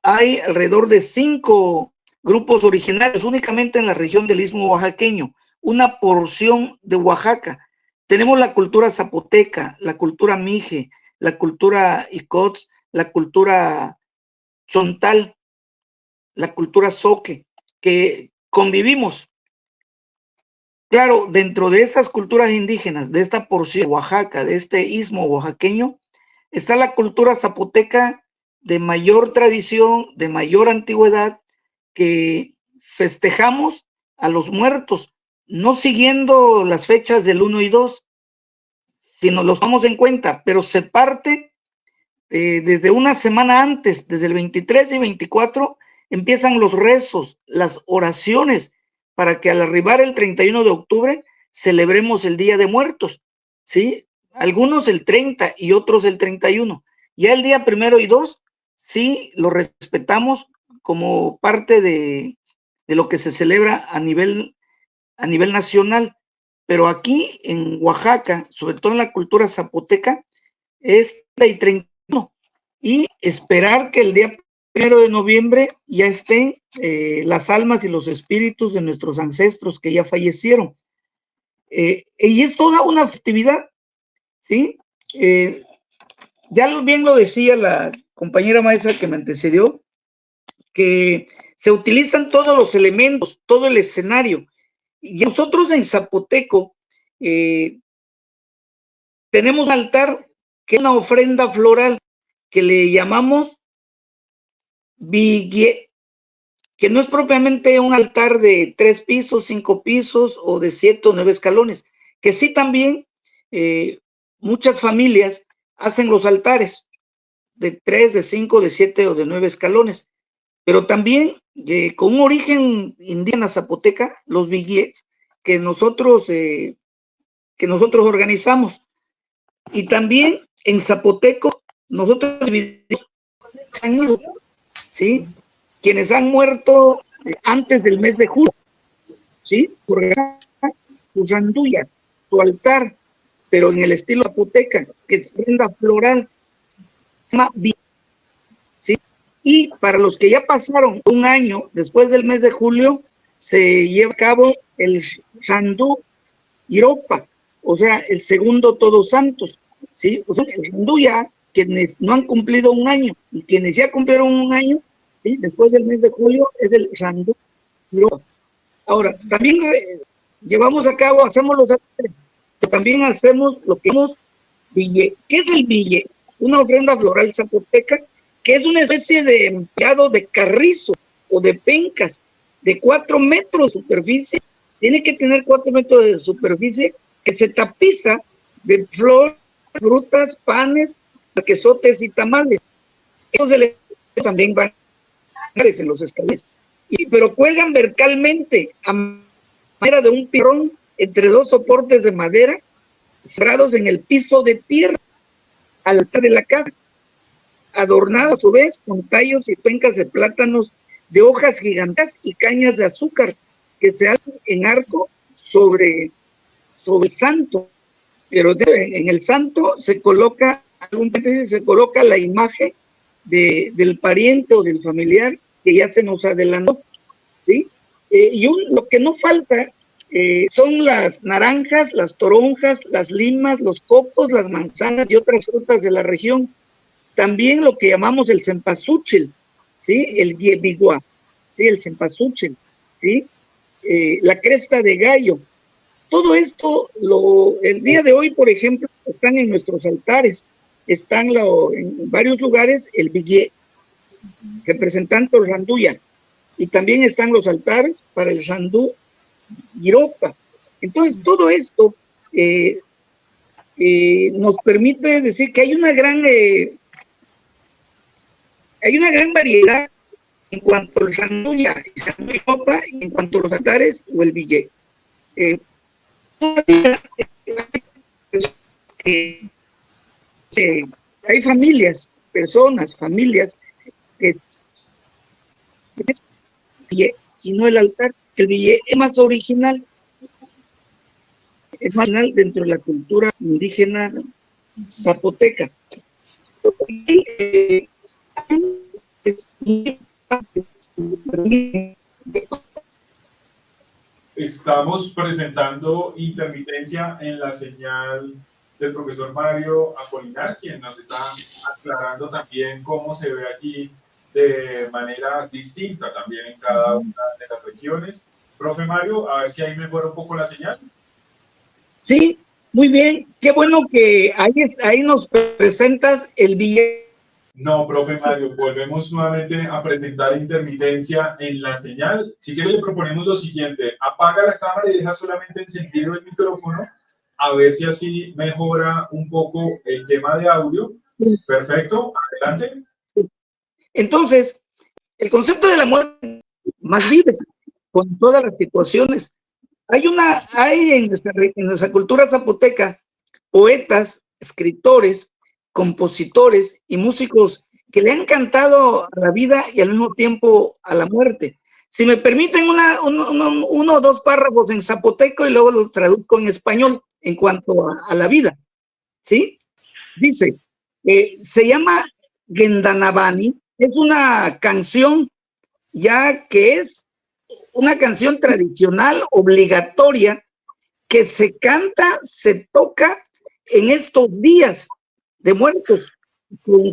hay alrededor de 5 grupos originarios únicamente en la región del Istmo oaxaqueño, una porción de Oaxaca. Tenemos la cultura zapoteca, la cultura mije, la cultura icots, la cultura chontal, la cultura zoque, que convivimos. Claro, dentro de esas culturas indígenas, de esta porción de Oaxaca, de este istmo oaxaqueño, está la cultura zapoteca de mayor tradición, de mayor antigüedad, que festejamos a los muertos, no siguiendo las fechas del 1 y 2, sino los tomamos en cuenta, pero se parte desde una semana antes, desde el 23 y 24, empiezan los rezos, las oraciones, para que al arribar el 31 de octubre celebremos el Día de Muertos, ¿sí? Algunos el 30 y otros el 31. Ya el día 1 y 2, sí lo respetamos como parte de lo que se celebra a nivel nacional, pero aquí en Oaxaca, sobre todo en la cultura zapoteca, es 30 y 31, y esperar que el día 1 de noviembre ya estén las almas y los espíritus de nuestros ancestros que ya fallecieron. Y es toda una festividad, ¿sí? Ya bien lo decía la compañera maestra que me antecedió, que se utilizan todos los elementos, todo el escenario. Y nosotros en zapoteco tenemos un altar que es una ofrenda floral que le llamamos Viguie, que no es propiamente un altar de 3 pisos, 5 pisos o de 7 o 9 escalones, que sí también muchas familias hacen los altares de 3, de 5, de 7 o de 9 escalones, pero también con un origen indígena zapoteca, los viguies que nosotros organizamos. Y también en zapoteco nosotros dividimos, ¿sí? Quienes han muerto antes del mes de julio, ¿sí? Su randuya, su altar, pero en el estilo zapoteca, que es prenda floral, se llama, ¿sí? Y para los que ya pasaron un año después del mes de julio, se lleva a cabo el Randú Iropa, o sea, el segundo Todos Santos, ¿sí? O sea, el randuya, quienes no han cumplido un año, y quienes ya cumplieron un año, ¿sí? Después del mes de julio, es el Randú Iropa. Ahora, también llevamos a cabo, hacemos los altares, pero también hacemos lo que llamamos ville. ¿Qué es el ville? Una ofrenda floral zapoteca, que es una especie de empleado de carrizo o de pencas de 4 metros de superficie. Tiene que tener 4 metros de superficie, que se tapiza de flor, frutas, panes, quesotes y tamales. Estos elementos también van en los escalones, pero cuelgan verticalmente a manera de un pirrón entre 2 soportes de madera cerrados en el piso de tierra al altar de la casa, adornado a su vez con tallos y pencas de plátanos de hojas gigantes y cañas de azúcar que se hacen en arco sobre el santo, pero en el santo se coloca la imagen del pariente o del familiar que ya se nos adelantó, ¿sí? Lo que no falta son las naranjas, las toronjas, las limas, los cocos, las manzanas y otras frutas de la región. También lo que llamamos el cempasúchil, ¿sí? El diebiguá, ¿sí? El cempasúchil, ¿sí? La cresta de gallo. Todo esto, el día de hoy, por ejemplo, están en nuestros altares, están en varios lugares el vigué, representando el randuya, y también están los altares para el Randú Iropa. Entonces, todo esto nos permite decir que hay una gran variedad en cuanto al Randuya y Randú Iropa, y en cuanto a los altares o el villé. Hay familias que y no el altar. El billete es más original. es marginal dentro de la cultura indígena zapoteca. Estamos presentando intermitencia en la señal del profesor Mario Apolinar, quien nos está aclarando también cómo se ve aquí de manera distinta también en cada una de las regiones. Profe Mario, a ver si ahí mejora un poco la señal. Sí, muy bien. Qué bueno que ahí nos presentas el billete. No, profe Mario, volvemos nuevamente a presentar intermitencia en la señal. Si quiere, le proponemos lo siguiente: apaga la cámara y deja solamente encendido el micrófono, a ver si así mejora un poco el tema de audio. Perfecto, adelante. Entonces, el concepto de la muerte más vive con todas las situaciones. Hay en nuestra cultura zapoteca poetas, escritores, compositores y músicos que le han cantado a la vida y al mismo tiempo a la muerte. Si me permiten uno o dos párrafos en zapoteco y luego los traduzco en español en cuanto a la vida, ¿sí? Dice, se llama Gendanabani, es una canción ya que es una canción tradicional obligatoria que se canta, se toca en estos días de muertos,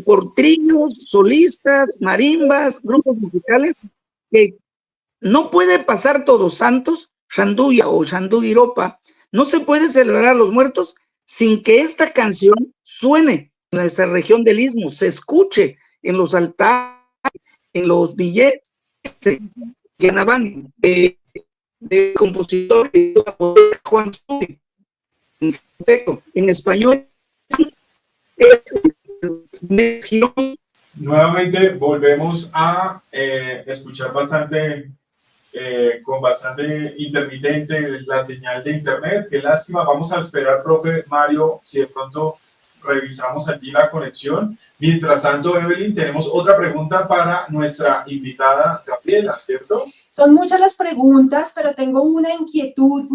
por trillos, solistas, marimbas, grupos musicales, que no puede pasar Todos Santos, Shanduya o Shandugiropa, no se puede celebrar a los muertos sin que esta canción suene en nuestra región del Istmo, se escuche en los altares, en los billetes, de compositor Juan Zubi, en español. Nuevamente volvemos a escuchar con bastante intermitente la señal de internet. Qué lástima. Vamos a esperar, profe Mario, si de pronto revisamos allí la conexión. Mientras tanto, Evelyn, tenemos otra pregunta para nuestra invitada Gabriela, ¿cierto? Son muchas las preguntas, pero tengo una inquietud,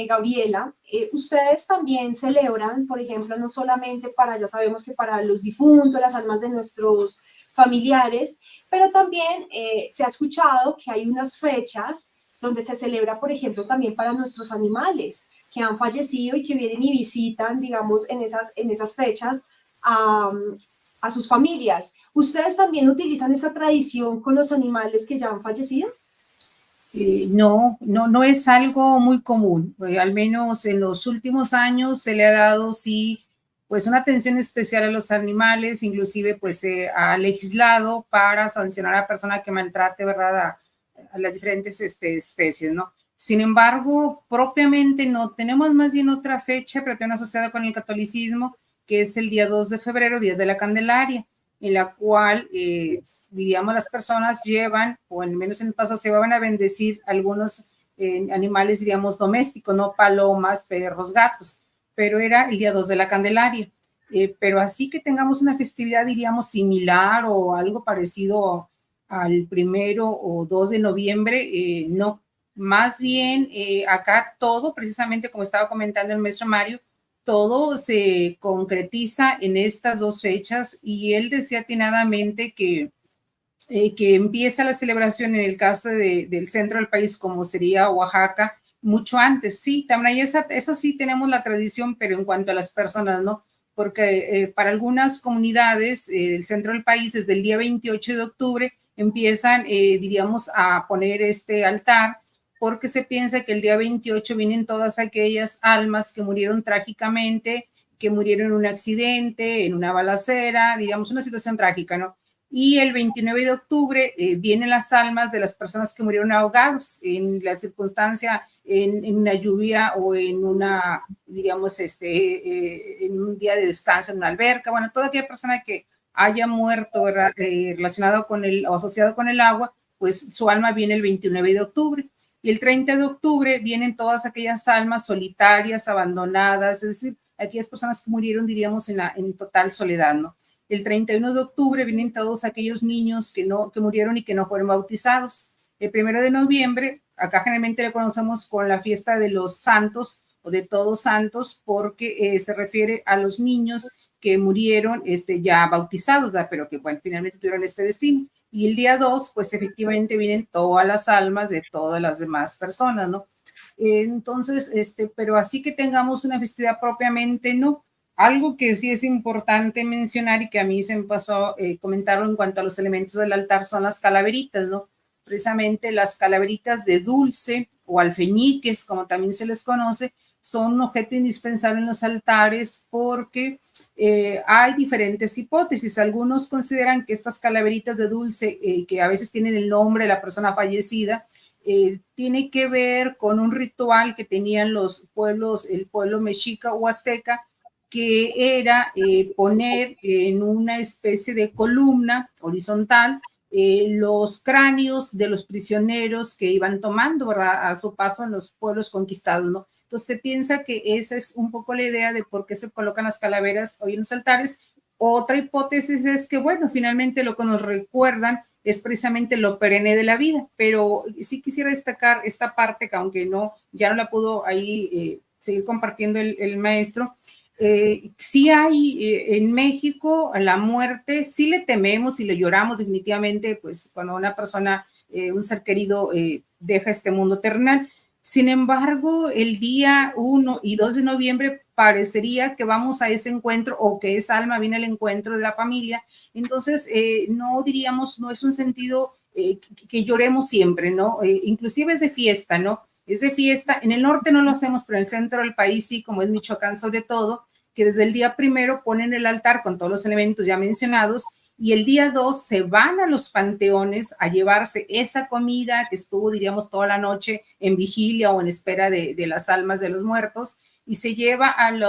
Gabriela. Ustedes también celebran, por ejemplo, no solamente ya sabemos que para los difuntos, las almas de nuestros familiares, pero también se ha escuchado que hay unas fechas donde se celebra, por ejemplo, también para nuestros animales que han fallecido y que vienen y visitan, digamos, en esas fechas a sus familias. ¿Ustedes también utilizan esa tradición con los animales que ya han fallecido? No es algo muy común. Al menos en los últimos años se le ha dado, sí, pues una atención especial a los animales, inclusive pues se ha legislado para sancionar a la persona que maltrate, ¿verdad?, a las diferentes especies, ¿no? Sin embargo, propiamente no, tenemos más bien otra fecha, pero también asociada con el catolicismo, que es el día 2 de febrero, Día de la Candelaria, en la cual, diríamos, las personas llevan, o al menos en el pasado se llevaban a bendecir algunos animales, diríamos, domésticos, no palomas, perros, gatos, pero era el día 2 de la Candelaria. Pero así que tengamos una festividad, diríamos, similar o algo parecido al 1 o 2 de noviembre, no. Más bien, acá todo, precisamente como estaba comentando el maestro Mario, todo se concretiza en estas dos fechas y él decía atinadamente que empieza la celebración en el caso del centro del país, como sería Oaxaca, mucho antes. Sí, también eso sí tenemos la tradición, pero en cuanto a las personas, ¿no? Porque para algunas comunidades del centro del país, desde el día 28 de octubre, empiezan, diríamos, a poner este altar, porque se piensa que el día 28 vienen todas aquellas almas que murieron trágicamente, que murieron en un accidente, en una balacera, digamos, una situación trágica, ¿no? Y el 29 de octubre vienen las almas de las personas que murieron ahogados en la circunstancia, en una lluvia o en una, digamos, en un día de descanso en una alberca, bueno, toda aquella persona que haya muerto, ¿verdad?, relacionado con o asociado con el agua, pues su alma viene el 29 de octubre. Y el 30 de octubre vienen todas aquellas almas solitarias, abandonadas, es decir, aquellas personas que murieron, diríamos, en total soledad, ¿no? El 31 de octubre vienen todos aquellos niños que murieron y que no fueron bautizados. El 1 de noviembre, acá generalmente lo conocemos con la fiesta de los santos o de Todos Santos, porque se refiere a los niños que murieron ya bautizados, ¿verdad? Pero que bueno, finalmente tuvieron este destino. Y el día 2, pues efectivamente vienen todas las almas de todas las demás personas, ¿no? Entonces, pero así que tengamos una festividad propiamente, no. Algo que sí es importante mencionar y que a mí se me pasó comentarlo en cuanto a los elementos del altar son las calaveritas, ¿no? Precisamente las calaveritas de dulce o alfeñiques, como también se les conoce, son un objeto indispensable en los altares porque hay diferentes hipótesis. Algunos consideran que estas calaveritas de dulce, que a veces tienen el nombre de la persona fallecida, tiene que ver con un ritual que tenían los pueblos, el pueblo mexica o azteca, que era poner en una especie de columna horizontal los cráneos de los prisioneros que iban tomando, ¿verdad?, a su paso en los pueblos conquistados, ¿no? Entonces se piensa que esa es un poco la idea de por qué se colocan las calaveras hoy en los altares. Otra hipótesis es que, bueno, finalmente lo que nos recuerdan es precisamente lo perenne de la vida, pero sí quisiera destacar esta parte que aunque ya no la pudo ahí seguir compartiendo el maestro. Sí hay en México la muerte, sí le tememos y le lloramos definitivamente, pues cuando una persona, un ser querido deja este mundo terrenal. Sin embargo, el día 1 y 2 de noviembre parecería que vamos a ese encuentro o que esa alma viene al encuentro de la familia. Entonces, no diríamos, no es un sentido que lloremos siempre, ¿no? Inclusive es de fiesta, ¿no? Es de fiesta. En el norte no lo hacemos, pero en el centro del país sí, como es Michoacán sobre todo, que desde el día 1 ponen el altar con todos los elementos ya mencionados y el día 2 se van a los panteones a llevarse esa comida que estuvo, diríamos, toda la noche en vigilia o en espera de las almas de los muertos y se lleva a en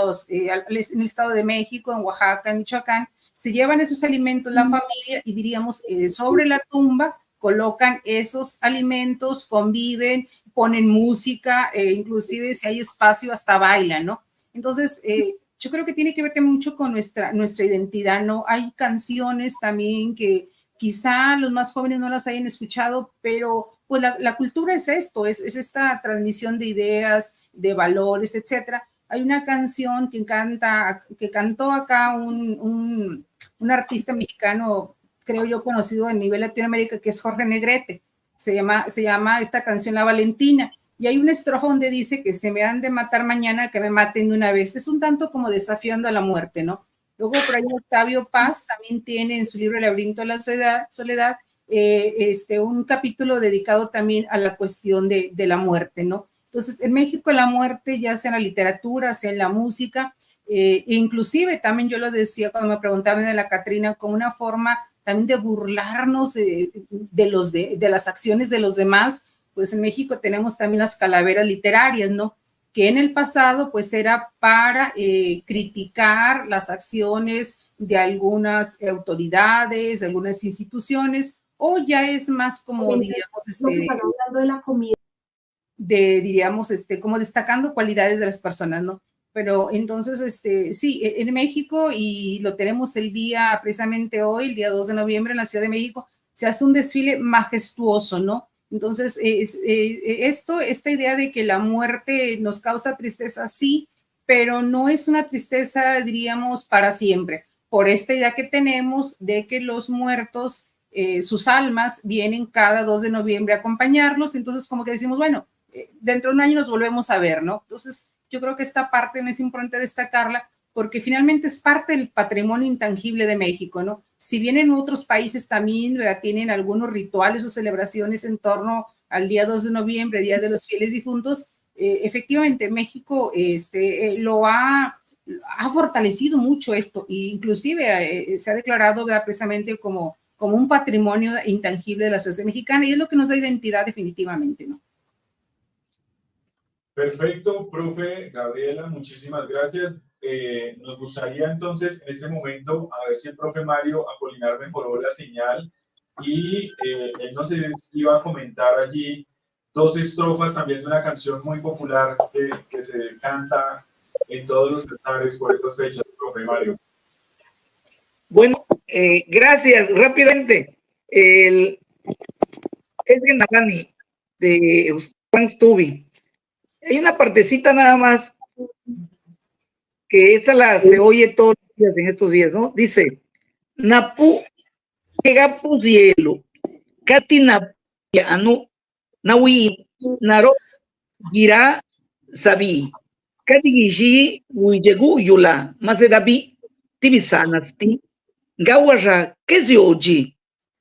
el Estado de México, en Oaxaca, en Michoacán, se llevan esos alimentos la familia y diríamos sobre la tumba colocan esos alimentos, conviven, ponen música, inclusive si hay espacio hasta bailan, ¿no? Entonces, yo creo que tiene que ver mucho con nuestra identidad, ¿no? Hay canciones también que quizá los más jóvenes no las hayan escuchado, pero pues la cultura es esto, es esta transmisión de ideas, de valores, etcétera. Hay una canción que cantó acá un artista mexicano, creo yo, conocido a nivel Latinoamérica, que es Jorge Negrete. Se llama esta canción La Valentina. Y hay una estrofa donde dice que se me han de matar mañana, que me maten de una vez. Es un tanto como desafiando a la muerte, ¿no? Luego por ahí Octavio Paz también tiene en su libro El laberinto de la soledad un capítulo dedicado también a la cuestión de la muerte, ¿no? Entonces, en México la muerte, ya sea en la literatura, sea en la música, inclusive también yo lo decía cuando me preguntaban de la Catrina, como una forma también de burlarnos de las acciones de los demás. Pues en México tenemos también las calaveras literarias, ¿no? Que en el pasado pues era para criticar las acciones de algunas autoridades, de algunas instituciones, o ya es más como, diríamos, están hablando de la comida. Diríamos, como destacando cualidades de las personas, ¿no? Pero entonces, sí, en México, y lo tenemos el día, precisamente hoy, el día 2 de noviembre en la Ciudad de México, se hace un desfile majestuoso, ¿no? Entonces, esta idea de que la muerte nos causa tristeza, sí, pero no es una tristeza, diríamos, para siempre, por esta idea que tenemos de que los muertos, sus almas, vienen cada 2 de noviembre a acompañarlos, entonces como que decimos, bueno, dentro de un año nos volvemos a ver, ¿no? Entonces, yo creo que esta parte no es importante destacarla, porque finalmente es parte del patrimonio intangible de México, ¿no? Si bien en otros países también, ¿verdad?, tienen algunos rituales o celebraciones en torno al día 2 de noviembre, Día de los Fieles Difuntos, efectivamente México lo ha fortalecido mucho esto, e inclusive se ha declarado, ¿verdad?, precisamente como un patrimonio intangible de la sociedad mexicana, y es lo que nos da identidad definitivamente, ¿no? Perfecto, profe Gabriela, muchísimas gracias. Nos gustaría entonces en este momento a ver si el profe Mario Apolinar mejoró la señal y él nos iba a comentar allí 2 estrofas también de una canción muy popular que se canta en todos los altares por estas fechas, profe Mario. Bueno, gracias. Rápidamente, el Edgar Navani de Juan Stubbe. Hay una partecita nada más que esta se oye todos los días en estos días, ¿no? Dice, Napu, Kegapu Cielo, Katina, Anu, Nawi, Naro, Gira, Sabi, Katigishi, Uijegu, Yula, Mazedabi, Tibisanasti, Gawara, Kesioji,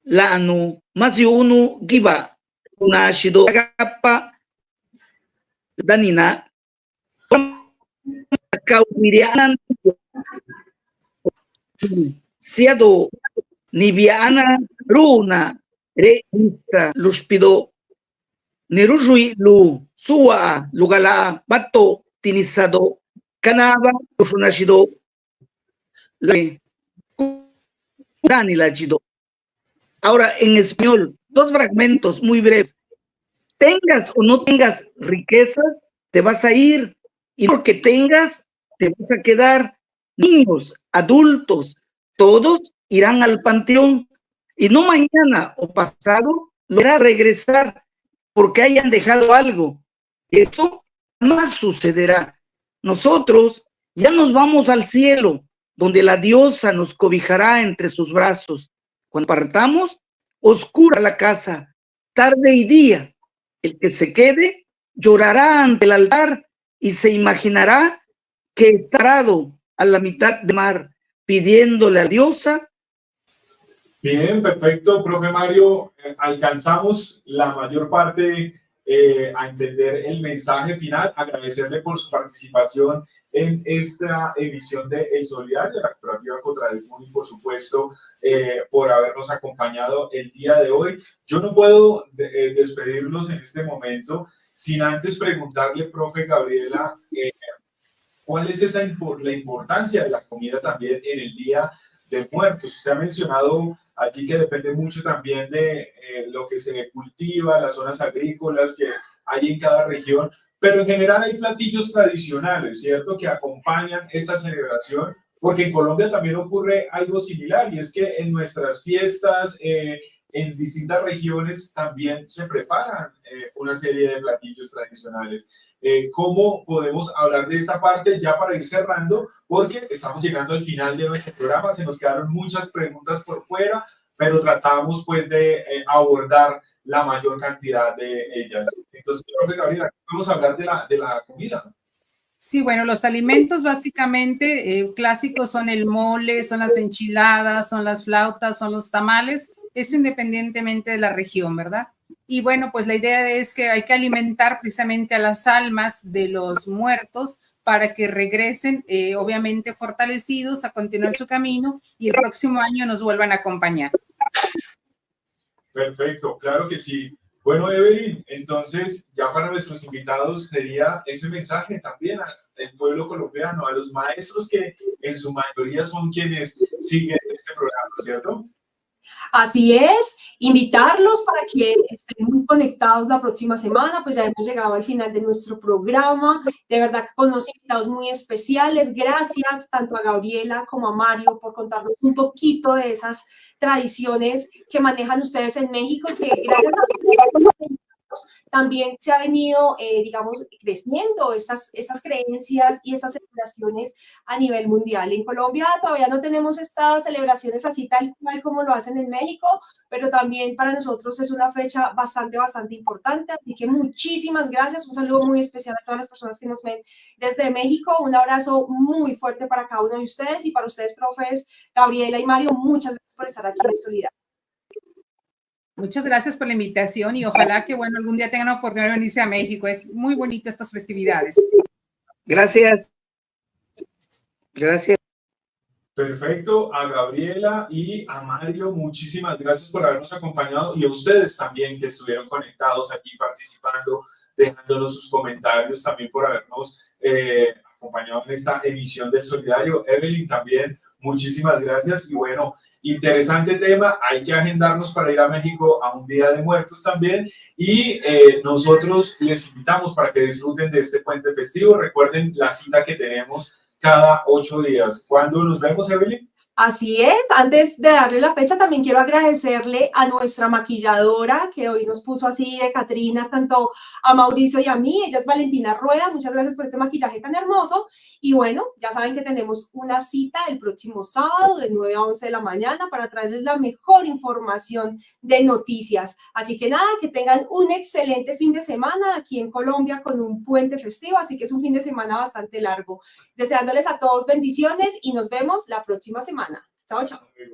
La Anu, Masiunu, Giba, Nashido, Gapa, Danina, Kaurianan, Siado, Nibiana, Runa, Reisa, Luspido, Nerujui, Lu, Sua, Lugala, Bato, Tinisado, Canava, Usunashido, Dani Lachido. Ahora, en español, dos fragmentos muy breves. Tengas o no tengas riqueza, te vas a ir. Y porque tengas, te vas a quedar. Niños, adultos, todos irán al panteón. Y no mañana o pasado, logrará regresar porque hayan dejado algo. Eso más sucederá. Nosotros ya nos vamos al cielo, donde la diosa nos cobijará entre sus brazos. Cuando partamos, oscura la casa, tarde y día. El que se quede llorará ante el altar y se imaginará que está parado a la mitad del mar, pidiéndole a diosa. Bien, perfecto, profe Mario. Alcanzamos la mayor parte a entender el mensaje final. Agradecerle por su participación en esta emisión de El Solidario, de la Cooperativa Contradicción, y por supuesto por habernos acompañado el día de hoy. Yo no puedo despedirlos en este momento sin antes preguntarle, profe Gabriela, ¿cuál es la importancia de la comida también en el Día de Muertos? Usted ha mencionado allí que depende mucho también de lo que se cultiva, las zonas agrícolas que hay en cada región, pero en general hay platillos tradicionales, ¿cierto?, que acompañan esta celebración, porque en Colombia también ocurre algo similar, y es que en nuestras fiestas, en distintas regiones también se preparan una serie de platillos tradicionales. ¿Cómo podemos hablar de esta parte ya para ir cerrando? Porque estamos llegando al final de nuestro programa, se nos quedaron muchas preguntas por fuera, pero tratamos pues de abordar la mayor cantidad de ellas. Entonces, profe Gabriela, vamos a hablar de la comida. Sí, bueno, los alimentos básicamente clásicos son el mole, son las enchiladas, son las flautas, son los tamales, eso independientemente de la región, ¿verdad? Y bueno, pues la idea es que hay que alimentar precisamente a las almas de los muertos para que regresen, obviamente fortalecidos, a continuar su camino y el próximo año nos vuelvan a acompañar. Perfecto, claro que sí. Bueno, Evelyn, entonces ya para nuestros invitados sería ese mensaje también al pueblo colombiano, a los maestros que en su mayoría son quienes siguen este programa, ¿cierto? Así es, invitarlos para que estén muy conectados la próxima semana, pues ya hemos llegado al final de nuestro programa, de verdad que con unos invitados muy especiales. Gracias tanto a Gabriela como a Mario por contarnos un poquito de esas tradiciones que manejan ustedes en México, que gracias a también se ha venido, digamos, creciendo estas creencias y estas celebraciones a nivel mundial. En Colombia todavía no tenemos estas celebraciones así tal cual como lo hacen en México, pero también para nosotros es una fecha bastante importante, así que muchísimas gracias, un saludo muy especial a todas las personas que nos ven desde México, un abrazo muy fuerte para cada uno de ustedes y para ustedes, profes Gabriela y Mario, muchas gracias por estar aquí en Solidario. Muchas gracias por la invitación y ojalá que, bueno, algún día tengan la oportunidad de venirse a México. Es muy bonito estas festividades. Gracias. Gracias. Perfecto, a Gabriela y a Mario, muchísimas gracias por habernos acompañado y a ustedes también que estuvieron conectados aquí participando, dejándonos sus comentarios, también por habernos acompañado en esta emisión del Solidario. Evelyn, también muchísimas gracias y bueno, interesante tema, hay que agendarnos para ir a México a un Día de Muertos también y nosotros les invitamos para que disfruten de este puente festivo. Recuerden la cita que tenemos cada 8 días. ¿Cuándo nos vemos, Evelyn? Así es, antes de darle la fecha también quiero agradecerle a nuestra maquilladora que hoy nos puso así de catrinas, tanto a Mauricio y a mí, ella es Valentina Rueda, muchas gracias por este maquillaje tan hermoso y bueno, ya saben que tenemos una cita el próximo sábado de 9 a 11 de la mañana para traerles la mejor información de noticias, así que nada, que tengan un excelente fin de semana aquí en Colombia con un puente festivo, así que es un fin de semana bastante largo, deseándoles a todos bendiciones y nos vemos la próxima semana. Chao, chao.